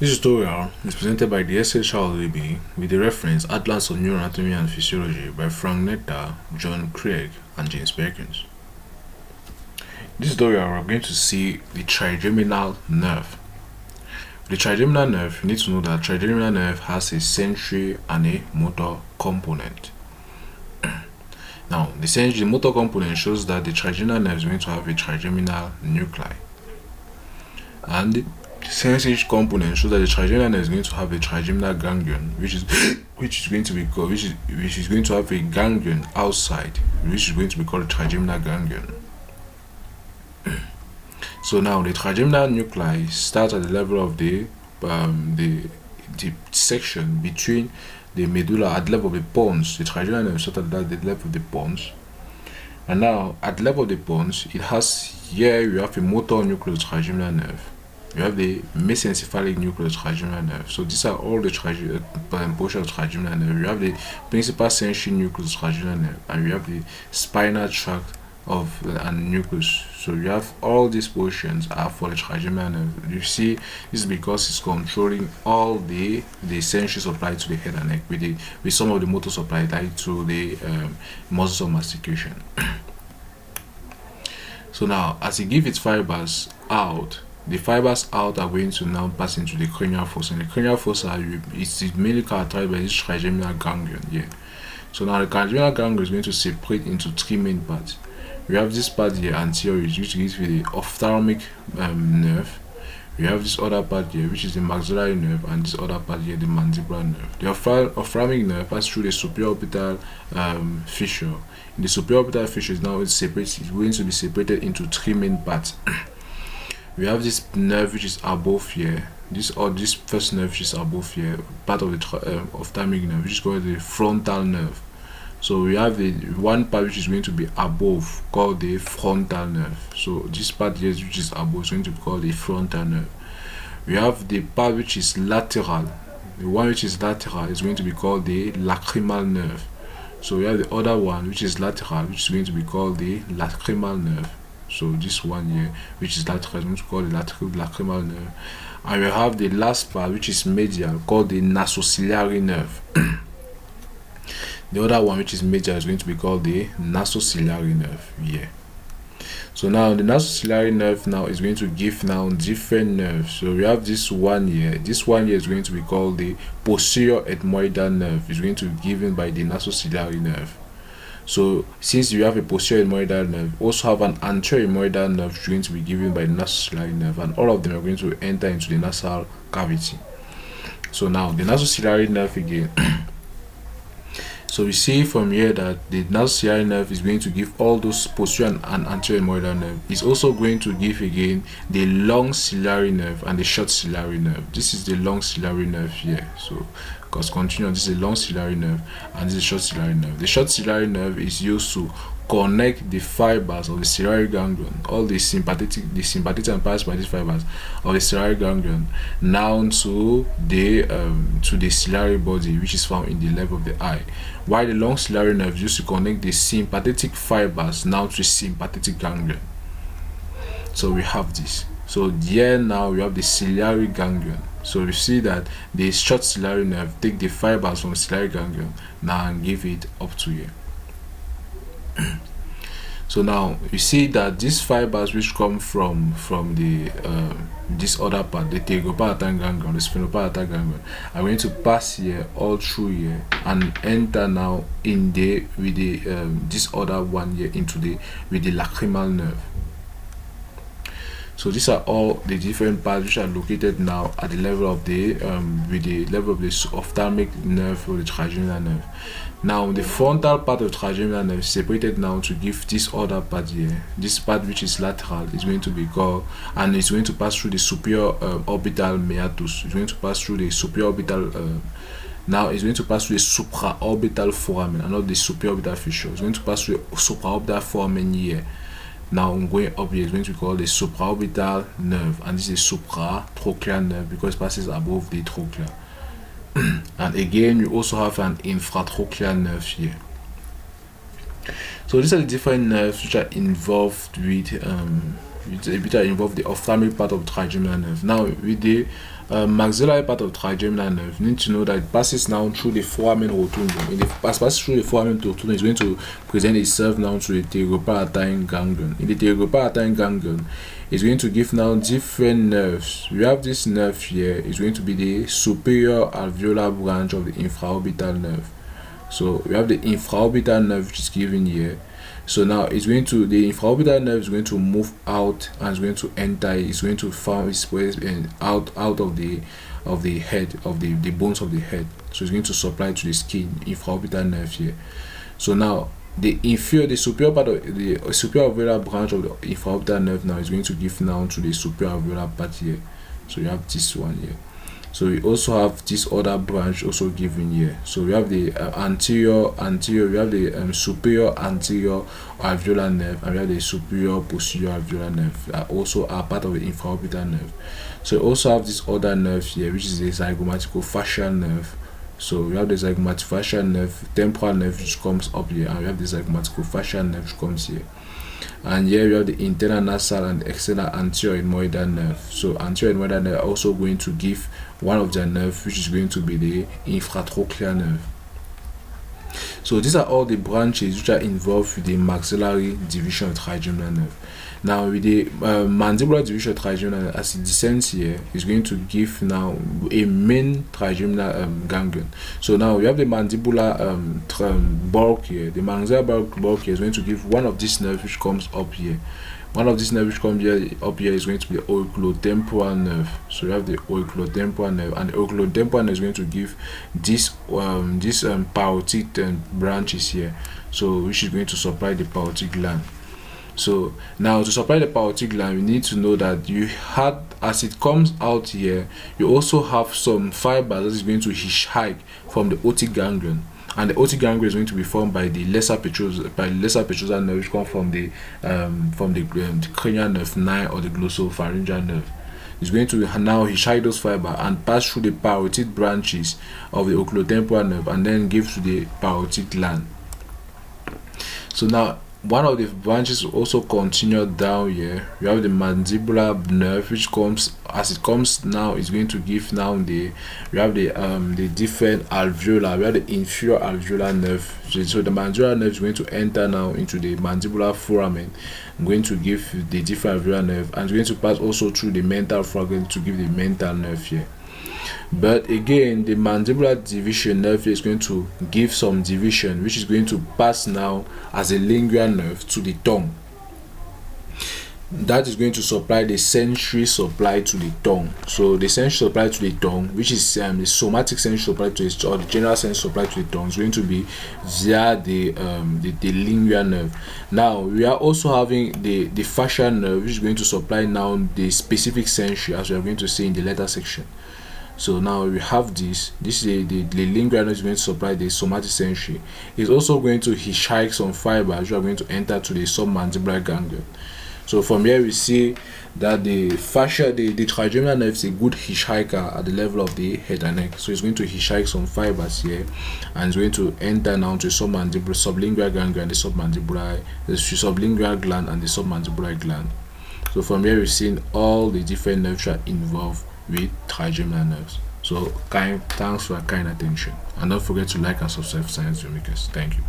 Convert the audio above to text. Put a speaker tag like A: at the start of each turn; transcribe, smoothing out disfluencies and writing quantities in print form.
A: This tutorial is presented by the SHLAB with the reference Atlas of Neuroanatomy and Physiology by Frank Netter, John Craig, and James Perkins. This tutorial we are going to see the trigeminal nerve. The trigeminal nerve, you need to know that trigeminal nerve has a sensory and a motor component. Now, the motor component shows that the trigeminal nerve is going to have a trigeminal nuclei, and the sensory component shows that the trigeminal nerve is going to have a trigeminal ganglion, which is going to have a ganglion outside, which is going to be called a trigeminal ganglion. So now the trigeminal nuclei starts at the level of the section between the medulla at the level of the pons. The trigeminal nerve starts at the level of the pons, and now at the level of the pons, it has here you have a motor nucleus trigeminal nerve. You have the mesencephalic nucleus trigeminal nerve. So these are all the portions of trigeminal nerve. You have the principal sensory nucleus trigeminal nerve, and you have the spinal tract and nucleus. So you have all these portions are for the trigeminal nerve. You see, this is because it's controlling all the sensory supply to the head and neck with some of the motor supply tied to the muscles of mastication. So now, as it gives its fibers out, the fibers out are going to now pass into the cranial fossa. And the cranial fossa is mainly characterized by this trigeminal ganglion here. So now the trigeminal ganglion is going to separate into three main parts. We have this part here anterior, which gives you the ophthalmic nerve. We have this other part here, which is the maxillary nerve, and this other part here, the mandibular nerve. The ophthalmic nerve passes through the superorbital fissure. In the superorbital fissure, now it's going to be separated into three main parts. We have this nerve which is above here. This first nerve which is above here, part of the ophthalmic nerve, which is called the frontal nerve. So we have the one part which is going to be above, called the frontal nerve. So this part here which is above is going to be called the frontal nerve. We have the part which is lateral. The one which is lateral is going to be called the lacrimal nerve. So we have the other one which is lateral, which is going to be called the lacrimal nerve. So this one here, which is lateral, is going to be called the lacrimal nerve. And we have the last part which is medial, called the nasociliary nerve. The other one which is medial is going to be called the nasociliary nerve here. So now the nasociliary nerve now is going to give now different nerves. So we have this one here. This one here is going to be called the posterior ethmoidal nerve. It's going to be given by the nasociliary nerve. So since you have a posterior ethmoidal nerve, also have an anterior ethmoidal nerve which is going to be given by the nasociliary nerve, and all of them are going to enter into the nasal cavity. So now the nasociliary nerve again. So we see from here that the nasociliary nerve is going to give all those posterior and anterior ethmoidal nerve. It's also going to give again the long ciliary nerve and the short ciliary nerve. This is the long ciliary nerve here. So because continue, this is the long ciliary nerve and this is the short ciliary nerve. The short ciliary nerve is used to connect the fibers of the ciliary ganglion, all the sympathetic and parasympathetic fibers of the ciliary ganglion, now to the ciliary body, which is found in the level of the eye. While the long ciliary nerve is used to connect the sympathetic fibers now to the sympathetic ganglion. So we have this. So here now we have the ciliary ganglion. So we see that the short ciliary nerve take the fibers from the ciliary ganglion now and give it up to here. So now you see that these fibers which come from the this other part, the pterygoparietal ganglion, the sphenoparietal ganglion, are going to pass here all through here and enter now in this other one here into with the lacrimal nerve. So these are all the different parts which are located now at the level of the ophthalmic nerve or the trigeminal nerve. Now the frontal part of the trigeminal nerve is separated now to give this other part here. This part which is lateral is going to be called, and it's going to pass through the superior orbital meatus. It's going to pass through the superior orbital. Now it's going to pass through the supraorbital foramen and not the superiorbital fissure. It's going to pass through the supraorbital foramen here. Now going up here is going to be called the supraorbital nerve, and this is supratrochlear nerve because it passes above the trochlea. And again, you also have an infratrochlear nerve here. So these are the different nerves which are involved with which are involve the ophthalmic part of the trigeminal nerve. Now with the maxillary part of the trigeminal nerve, you need to know that it passes now through the foramen rotundum. As passes through the foramen rotundum, it's going to present itself now to the pterygopalatine ganglion. In the pterygopalatine ganglion, it's going to give now different nerves. We have this nerve here. It's going to be the superior alveolar branch of the infraorbital nerve. So we have the infraorbital nerve, which is given here. So now it's going to, the infraorbital nerve is going to move out and it's going to enter. It's going to form its way out of the head, of the bones of the head. So it's going to supply to the skin, infraorbital nerve here. So now the superior part of the superior alveolar branch of the infraorbital nerve now is going to give now to the superior alveolar part here. So you have this one here. So we also have this other branch also given here. So we have the anterior, we have the superior anterior alveolar nerve, and we have the superior posterior alveolar nerve that also are part of the infraorbital nerve. So we also have this other nerve here, which is the zygomatico-fascial nerve. So we have the zygomatico-fascial nerve, temporal nerve, which comes up here, and we have the zygomatico-fascial nerve, which comes here. And here we have the internal nasal and external anterior ethmoidal nerve. So anterior ethmoidal nerve are also going to give one of their nerve, which is going to be the infratrochlear nerve. So these are all the branches which are involved with the maxillary division of trigeminal nerve. Now with the mandibular division of trigeminal nerve, as it descends here, is going to give now a main trigeminal ganglion. So now we have the mandibular bulk here. The mandibular bulk here is going to give one of these nerves which comes up here. One of these nerves which comes here up here is going to be the oculotemporal nerve. So we have the oculotemporal nerve, and the oculotemporal nerve is going to give this parotid branches here. So which is going to supply the parotid gland. So now to supply the parotid gland, we need to know that you had, as it comes out here, you also have some fibers that is going to hitchhike from the otic ganglion. And the otic ganglion is going to be formed by the lesser petrosal nerve, which come from the cranial nerve 9 or the glossopharyngeal nerve. It's going to now hitchhike those fibers and pass through the parotid branches of the oculotemporal nerve and then give to the parotid gland. So now one of the branches also continue down here. We have the mandibular nerve, which comes, as it comes now, is going to give now we have the different alveolar. We have the inferior alveolar nerve. So the mandibular nerve is going to enter now into the mandibular foramen, going to give the different alveolar nerve, and it's going to pass also through the mental foramen to give the mental nerve here. But again, the mandibular division nerve is going to give some division, which is going to pass now as a lingual nerve to the tongue. That is going to supply the sensory supply to the tongue. So the sensory supply to the tongue, which is the somatic sensory supply to the, or the general sensory supply to the tongue, is going to be via the lingual nerve. Now we are also having the fascial nerve, which is going to supply now the specific sensory, as we are going to see in the later section. So now we have this is the lingual nerve is going to supply the somatic sensory. It's also going to hitchhike some fibers which are going to enter to the submandibular ganglion. So from here we see that the fascia, the trigeminal nerve is a good hitchhiker at the level of the head and neck. So it's going to hitchhike some fibers here and it's going to enter now to the sublingual ganglion and the sublingual gland and the submandibular gland. So from here we've seen all the different nerves are involved with trigeminal nerves. So thanks for your kind attention, and don't forget to like and subscribe to Science Filmmakers. Thank you.